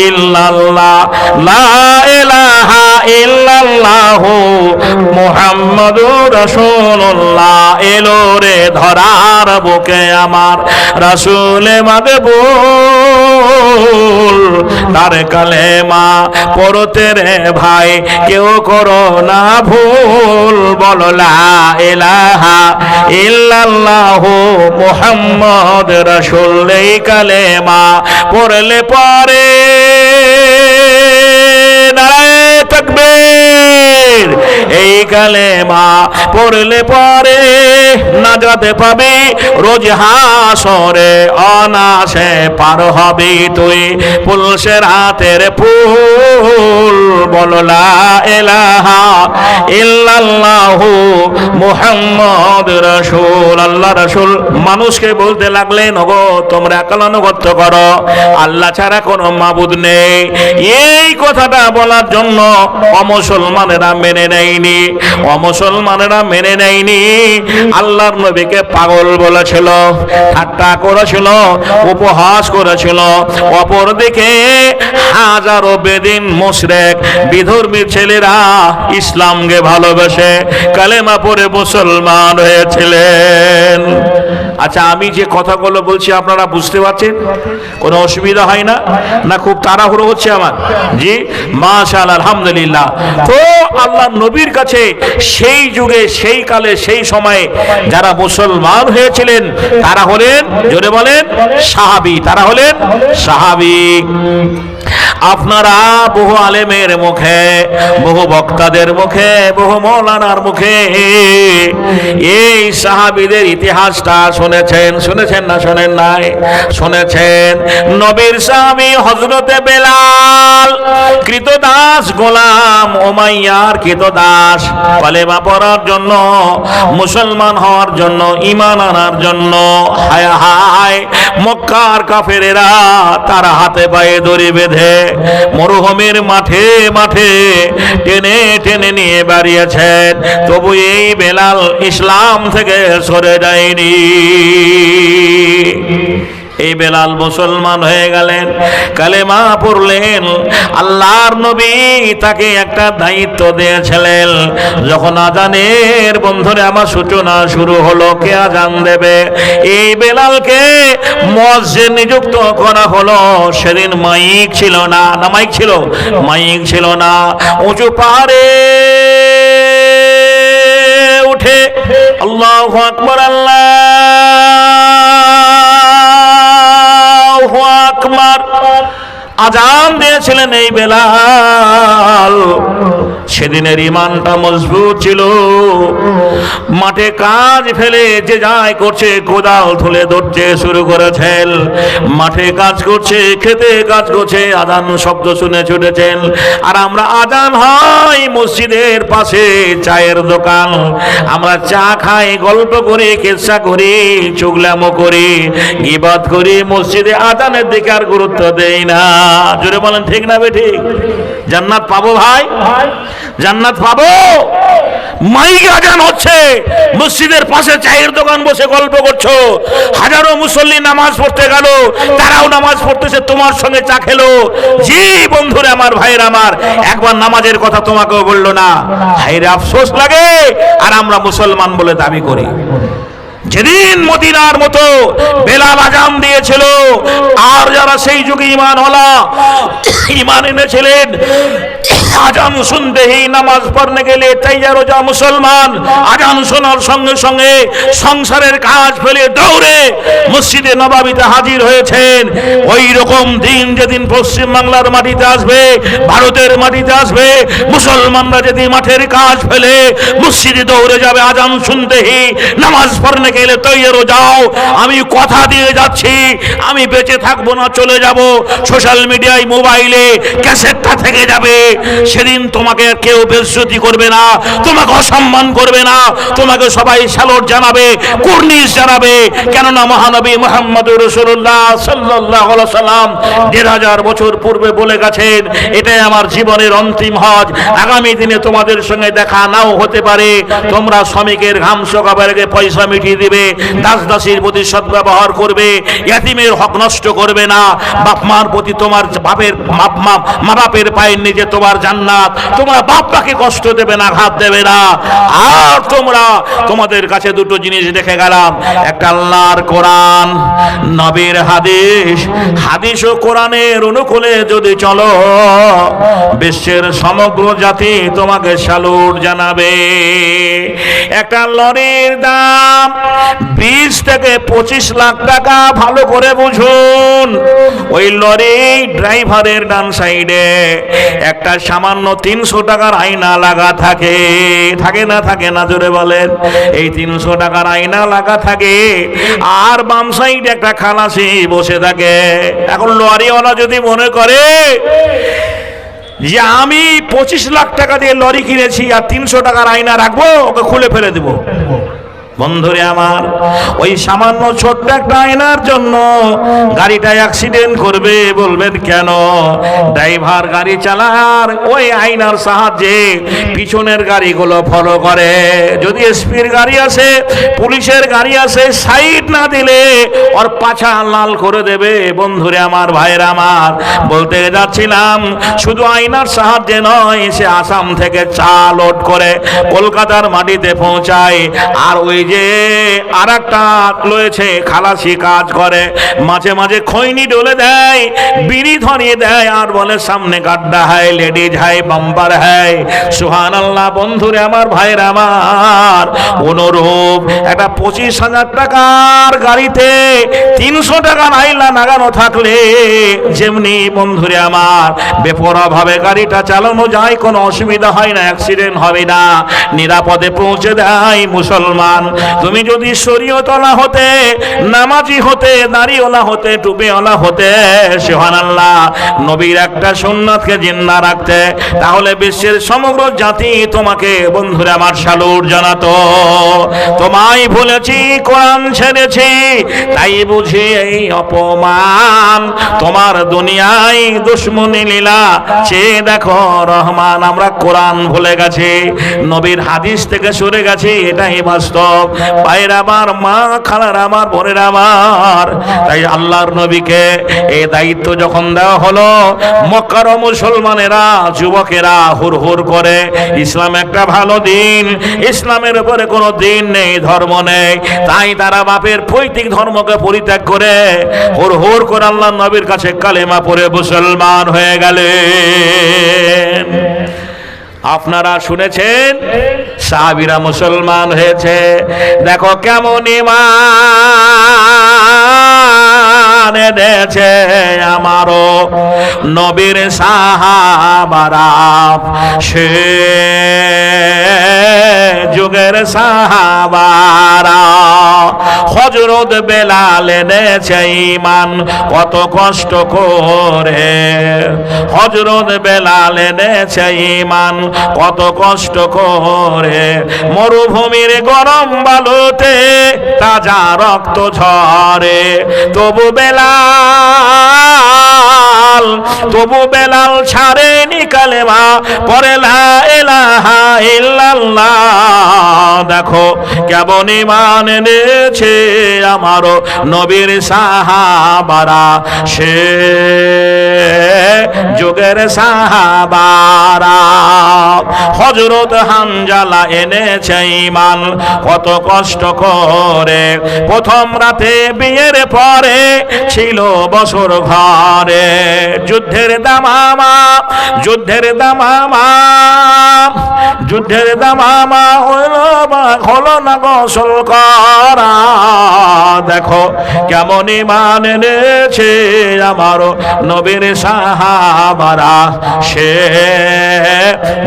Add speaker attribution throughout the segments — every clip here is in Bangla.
Speaker 1: ইল্লাল্লাহ, লা ইলাহা ইল্লাল্লাহ মুহাম্মাদুর রাসূলুল্লাহ। এলো রে ধরার বুকে আমার রাসূলে মাকবুল, তার কালেমা পড়তে রে ভাই কেউ করো না ভুল। বলো লা ইলাহা ইল্লাল্লাহ মুহাম্মদ রাসূল। এই কালেমা পড়লে পরে নারায়ে তাকবীর, এই কালেমা পড়লে পরে নাজাতে পাবি রোজ হাসরে, অনাসে পার হবি তুই পুলসের হাতের ফুল। বলো লা ইলাহা ইল্লাল্লাহু মুহাম্মদ রাসূল। আল্লাহ রাসূল মানুষকে বলতে লাগলেন, ওগো তোমরা একালানুগত্য করো, আল্লাহ ছাড়া কোনো মাবুদ নেই। এই কথাটা বলার জন্য অমুসলমানেরা মেনে নেয়নি, অমুসলমানেরা মেনে নেয়নি। আল্লাহর নবীকে পাগল বলেছিল, ঠাট্টা করেছিল, উপহাস করেছিল। অপরদিকে হাজারো বেদিন মুশরিক বিধর্মী ছেলেরা ইসলামকে ভালোবেসে কালেমা পড়ে মুসলমান হয়েছিলেন। আচ্ছা, আমি যে কথাগুলো বলছি আপনারা বুঝতে পারছেন? কোনো অসুবিধা হয় না? না খুব তাড়াহুড়ো হচ্ছে আমার? জি মাশাআল্লাহ, আলহামদুলিল্লাহ। তো আল্লাহ নবীর কাছে সেই যুগে, সেই কালে, সেই সময়ে যারা মুসলমান হয়েছিলেন তারা হলেন, জোরে বলেন, সাহাবী। তারা হলেন সাহাবী। আপনারা বহু আলেমের মুখে, বহু বক্তাদের মুখে, বহু মৌলানার মুখে এই সাহাবীদের ইতিহাসটা শুনেছেন। শুনেছেন না শোনেন নাই? শুনেছেন। নবীর সাহাবী হযরতে বেলাল কৃতদাস গোলাম উমাইয়ার কৃতদাস, কালেমা পড়ার জন্য, মুসলমান হওয়ার জন্য, ঈমান আনার জন্য হায় হায় মক্কার কাফেরেরা তারা হাতে পায়ে দড়ি বেঁধে মরুভূমির মাঠে মাঠে টেনে টেনে নিয়ে বাড়িয়েছেন, তবু এই বেলাল ইসলাম থেকে সরে যায়নি। এই বেলাল মুসলমান হয়ে গেলেন, কালেমা পড়লেন। আল্লাহর নবী তাকে একটা দায়িত্ব দিয়েছিলেন, যখন আজানের বন্ধুরে আমার সূচনা শুরু হলো, কে আজান দেবে? এই বেলালকে মুয়াজ্জিন নিযুক্ত করা হলো। সেদিন মাইক ছিল না, না মাইক ছিল? মাইক ছিল না। উঁচু পাহাড়ে উঠে আল্লাহু আকবার, আল্লাহু আকবার আজান দিয়েছিলেন এই বেলাল। সেদিনের ঈমানটা মজবুত ছিল। মাঠে কাজ ফেলে যে যাই করছে, কোদাল তুলে ধরতে শুরু করেছেন। মাঠে কাজ করছে, খেতে কাজ করছে, আজান শব্দ শুনে ছুটেছেন। আর আমরা আজান হয় মসজিদের পাশে চায়ের দোকান, আমরা চা খাই, গল্প করি, কিসসা করি, চুগলামো করি, গীবত করি, মসজিদে আজানের দিকে আর গুরুত্ব দেই না। জোরে বলেন ঠিক না বেঠিক? জান্নাত পাবো ভাই? জান্নাত পাবো? মাইক আজান হচ্ছে, মসজিদের পাশে চায়ের দোকান বসে গল্প করছো। হাজারো মুসল্লি নামাজ পড়তে গেল, তারাও নামাজ পড়তেছে, তোমার সঙ্গে চা খেলো। জি বন্ধুরা আমার, ভাইয়ের আমার, একবার নামাজের কথা তোমাকেও বললো না। হায়রে আফসোস লাগে। আর আমরা মুসলমান বলে দাবি করি। যেদিন মদিনার মতো বেলাল আজান দিয়েছিল, আর যারা সেই যুগে ঈমানওয়ালা ঈমান এনেছিলেন, আজান শুনতেই নামাজ পড়তে গেলে তাইয়া রোজা মুসলমান আজান শোনার সঙ্গে সঙ্গে সংসারের কাজ ফেলে দৌড়ে মসজিদে নববীতে হাজির হয়েছেন। ওই রকম দিন যেদিন পশ্চিম বাংলার মাটিতে আসবে, ভারতের মাটিতে আসবে, মুসলমানরা যদি মাঠের কাজ ফেলে মসজিদে দৌড়ে যাবে আজান শুনতেই, নামাজ পড়তে গেলে তৈরি যাও। আমি কথা দিয়ে যাচ্ছি, আমি বেঁচে থাকবো না, চলে যাব। সোশ্যাল মিডিয়ায়, মোবাইলে ক্যাসেটটা থেকে যাবে। সেদিন তোমাকে কেউ বেইজ্জতি করবে না, তোমাকে অসম্মান করবে না, তোমাকে সবাই সালুট জানাবে, কুর্নিশ জানাবে। কেননা মহানবী মুহাম্মদুর রাসূলুল্লাহ সাল্লাল্লাহু আলাইহি ওয়াসাল্লাম ১৫০০ বছর পূর্বে বলে গেছেন, এটাই আমার জীবনের অন্তিম হজ। আগামী দিনে তোমাদের সঙ্গে দেখা নাও হতে পারে। তোমরা শ্রমিকের ঘাম শুকাবার আগে পয়সা মিটিয়ে দিবে, দাস দাসীর প্রতি সদ্ব্যবহার করবে, ইয়াতীমের হক নষ্ট করবে না, বাপ মার প্রতি, তোমার বাপের মা বাপের পায়ের নিচে তোমার জান্নাত, তোমরা বাপ্পাকে কষ্ট দেবে না, আঘাত দেবে না। আর তোমরা তোমাদের কাছে দুটো জিনিস দেখে গেলাম, একটা আল্লাহর কোরআন, নবীর হাদিস। হাদিস ও কোরআনের অনুকূলে যদি চলো, বিশ্বের সমগ্র জাতি তোমাকে স্যালুট জানাবে। একটা লরির দাম 20 থেকে 25 লাখ টাকা, ভালো করে বুঝুন। ওই লরি ড্রাইভারের ডান সাইডে একটা সামান্য 300 টাকার আয়না লাগা থাকে, থাকে না থাকে না জোরে বলেন? এই 300 টাকার আয়না লাগা থাকে, আর বাম সাইডে একটা খালাসি বসে থাকে। এখন লরিওয়ালা যদি মনে করে যে আমি 25 লাখ টাকা দিয়ে লরি কিনেছি আর 300 টাকার আয়না রাখবো, ওকে খুলে ফেলে দেবো। বন্ধুরে আমার, ওই সামান্য ছোট্ট একটা আয়নার জন্য গাড়িটা অ্যাক্সিডেন্ট করবে, বলবেন কেন? ড্রাইভার গাড়ি চালার ওই আয়নার সাহায্যে পিছনের গাড়িগুলো ফলো করে। যদি স্পিড গাড়ি আসে, পুলিশের গাড়ি আসে, সাইড না দিলে ওর পাছা লাল করে দেবে। বন্ধুরে আমার, ভাইয়ের আমার, বলতে যাচ্ছিলাম শুধু আয়নার সাহায্যে নয়, সে আসাম থেকে চা লোড করে কলকাতার মাটিতে পৌঁছায়। আর ওই যে আর একটা রয়েছে, খালাসি কাজ করে, মাঝে মাঝে খৈনি ডলে দেয়, বিড়ি ধরিয়ে দেয়, আর বলে সামনে গাড্ডা হয়, লেডিজ হয়, বাম্পার হয়। সুবহানাল্লাহ। বন্ধুরে আমার, ভাইয়ের আমার, অনুরূপ একটা 25,000 টাকার গাড়িতে 300 টাকার আইলা লাগানো থাকলে যেমনি বন্ধুরে আমার বেপরোয়া ভাবে গাড়িটা চালানো যায়, কোনো অসুবিধা হয় না, অ্যাক্সিডেন্ট হবে না, নিরাপদে পৌঁছে দেয় মুসলমান। তুমি যদি শরীয়তওয়ালা হতে, নামাজি হতে, দাড়িওয়ালা হতে, টুপিওয়ালা হতে, সুবহানাল্লাহ, নবীর একটা সুন্নাতকে জিন্দা রাখতে, তাহলে বিশ্বের সমগ্র জাতি তোমাকে বন্ধুরা আমার স্যালুট জানাতো। তোমায় ভুলেছি, কোরআন ছেড়েছি, তাই বুঝি এই অপমান। তোমার দুনিয়ায় দুশ্মনী লীলা, চেয়ে দেখো রহমান। আমরা কোরআন ভুলে গেছি, নবীর হাদিস থেকে সরে গেছি, এটাই বাস্তব। ভাইয়ের আমার, মা খালার আমার, বোনের আমার, তাই আল্লাহর নবীকে এই দায়িত্ব যখন দেওয়া হলো, মক্কার মুসলমানেরা, যুবকেরা হুর হুর করে, ইসলাম একটা ভালো দিন, ইসলামের উপরে কোনো দিন নেই, ধর্ম নেই, তাই তারা বাপের পৈতৃক ধর্মকে পরিত্যাগ করে হুর হুর করে আল্লাহর নবীর কাছে কালেমা পড়ে মুসলমান হয়ে গেলেন। আপনারা শুনেছেন সাহাবীরা মুসলমান হয়েছে, দেখো কেমন ঈমান এনেছে আমারও নবীর সাহাবারা, সে যুগের সাহাবারা। হযরত বেলাল এনেছে ঈমান কত কষ্ট করে, হযরত বেলাল এনেছে ঈমান কত কষ্ট করে, মরুভূমির গরম বালুতে তাজা রক্ত ঝরে, তবু বেলাল ছাড়েনি কালেমা, পড়ে লা ইলাহা ইল্লাল্লাহ। দেখো কেমন ঈমান এনেছে আমারও নবীর সাহাবারা, সে যুগের সাহাবারা। হযরত হানজালা এনেছে ঈমান কত কষ্ট করে, প্রথম রাতে বিয়ের পরে ছিল বছর ঘরে, যুদ্ধের দামামা, যুদ্ধের দামামা, যুদ্ধের দামামা হলো না গোসল করা। দেখো কেমন ঈমান এনেছে আমারও নবীর সাহাবারা, সে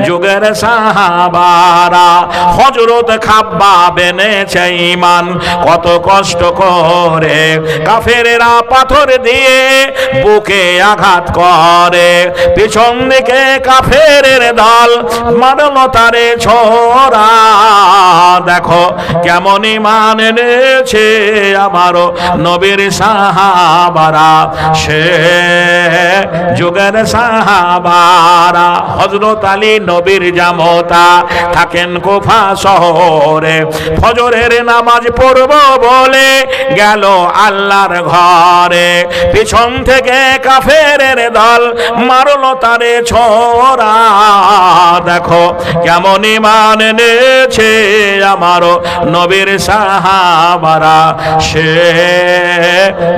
Speaker 1: যুগের সাহাবারা। হযরত খাব্বাব এনেছে ঈমান কত কষ্ট করে, কাফেরেরা পাথর দিয়ে বুকে আঘাত করে, পিছন দিকে কাফেরের দল মারল তারে ছোরা। দেখো কেমন ঈমান এনেছে আমারও নবীর সাহাবারা, সে যুগের সাহাবারা। হযরত আলী নবীর জামতা, থাকেন কুফা শহরে, ফজরের নামাজ পড়ব বলে গেল আল্লাহর ঘরে, পিছন থেকে কাফের শয়তানের দল মারলো তারে ছোরা। দেখো কেমন ঈমান এনেছে আমারও নবীর সাহাবারা, সে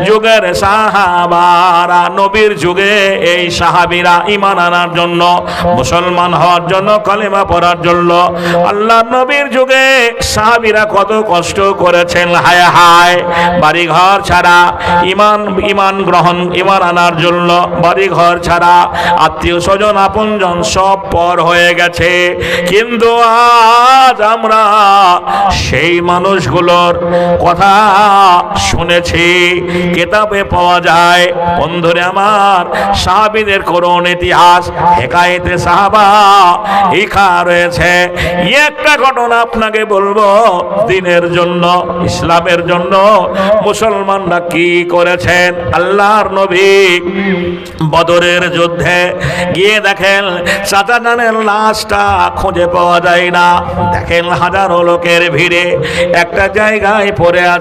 Speaker 1: যুগের সাহাবারা, নবীর যুগে এই সাহাবীরা ঈমান আনার জন্য, মুসলমান হওয়ার জন্য, কালেমা পড়ার জন্য আল্লাহ নবীর যুগে সাহাবীরা কত কষ্ট করেছেন। হায় হায়, বাড়ি ঘর ছাড়া ঈমান গ্রহণ, ঈমান আনার জন্য বাড়ি ঘর ছাড়া, আত্মীয় স্বজন আপনজন সব পর হয়ে গেছে। কিন্তু আজ আমরা সেই মানুষগুলোর কথা শুনেছি, কিতাবে পাওয়া যায়। বন্ধুরে আমার, সাহাবীদের করুণ ইতিহাস, হেকায়েতে সাহাবা লেখা রয়েছে। একটা ঘটনা আপনাকে বলবো, দিনের জন্য, ইসলামের জন্য মুসলমানরা কি করেছেন। আল্লাহর নবী বদরের যুদ্ধে গিয়ে দেখেন চাচা জানের লাশটা খুঁজে পাওয়া যায় না। দেখেন হাজারো লোকের ভিড়ে একটা জায়গায় পড়ে আছে।